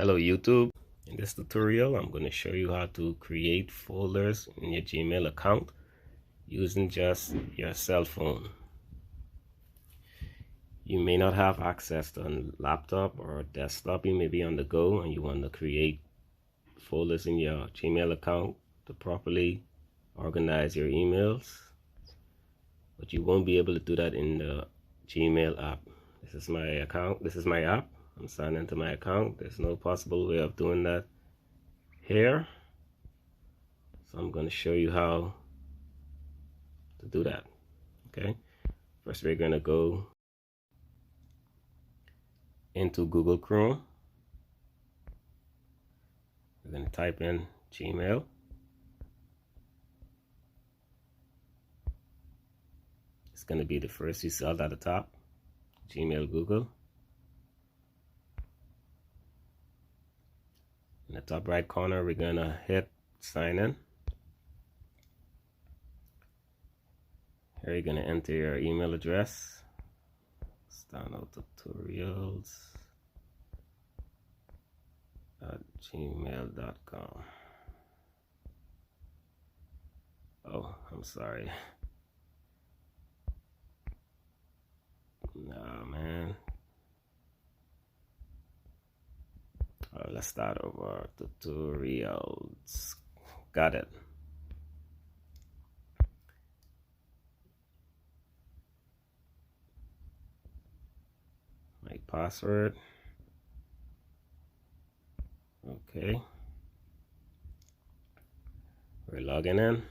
Hello YouTube. In this tutorial I'm going to show you how to create folders in your Gmail account using just your cell phone. You may not have access to a laptop or a desktop. You may be on the go and you want to create folders in your Gmail account to properly organize your emails, but you won't be able to do that in the Gmail app. This is my account. This is my app. I'm signed into my account. There's no possible way of doing that here, so I'm going to show you how to do that. Okay, first we're going to go into Google Chrome. We're going to type in Gmail. It's going to be the first result at the top, Gmail Google. In the top right corner, we're going to hit sign in. Here you're going to enter your email address. Standout Tutorials at gmail.com. Oh, I'm sorry. Nah, man. Let's start over. Tutorials. Got it. My password. Okay. We're logging in.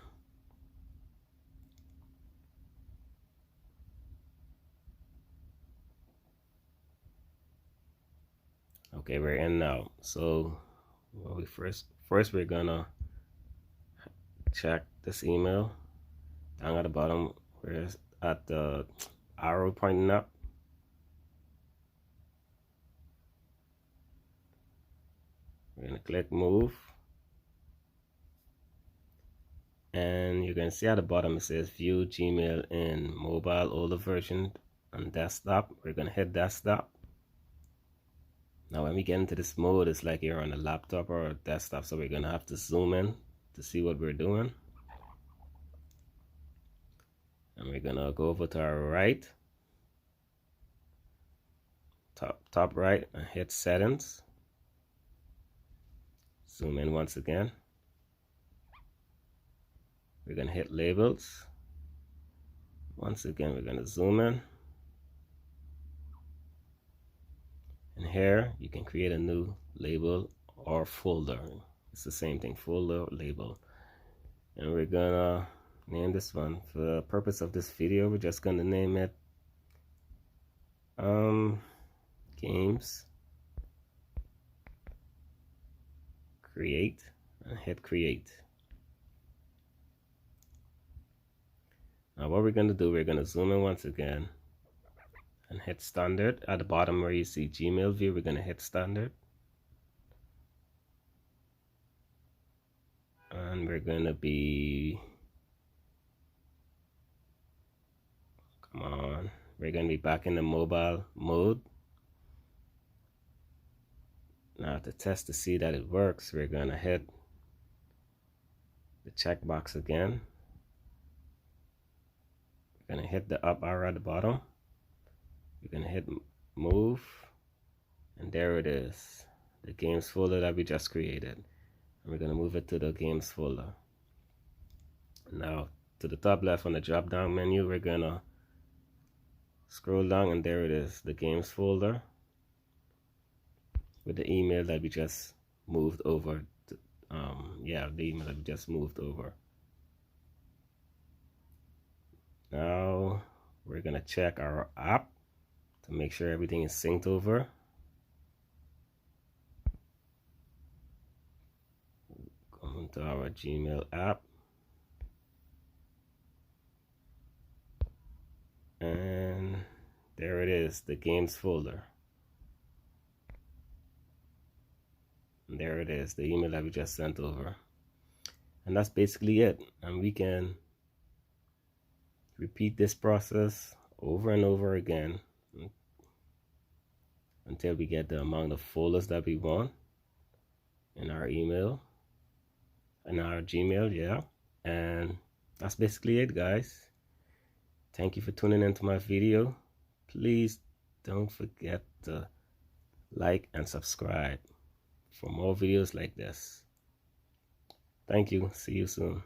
Okay, we're in now. So what we first we're gonna check this email down at the bottom where it's at the arrow pointing up. We're gonna click move, and you're gonna see at the bottom it says view Gmail in mobile, older version, and desktop. We're gonna hit desktop. Now when we get into this mode, it's like you're on a laptop or a desktop, so we're gonna have to zoom in to see what we're doing. And we're gonna go over to our right, top right, and hit settings. Zoom in once again. We're gonna hit labels. Once again, we're gonna zoom in. And here you can create a new label or folder. It's the same thing, folder, label. And we're gonna name this one. For the purpose of this video, we're just gonna name it games create, and hit create. Now what we're gonna do, we're gonna zoom in once again and hit standard. At the bottom where you see Gmail view, we're gonna hit standard. And we're gonna be, come on, we're gonna be back in the mobile mode. Now to test to see that it works, we're gonna hit the checkbox again. We're gonna hit the up arrow at the bottom. We're gonna hit move, and there it is, the games folder that we just created. And we're gonna move it to the games folder. Now to the top left on the drop down menu, we're gonna scroll down, and there it is, the games folder with the email that we just moved over to, the email that we just moved over. Now we're gonna check our app to make sure everything is synced over. Go into our Gmail app, and there it is, the games folder. And there it is, the email that we just sent over. And that's basically it. And we can repeat this process over and over again until we get the amount of folders that we want. in our email, in our Gmail, yeah. And that's basically it, guys. Thank you for tuning into my video. Please don't forget to like and subscribe for more videos like this. Thank you. See you soon.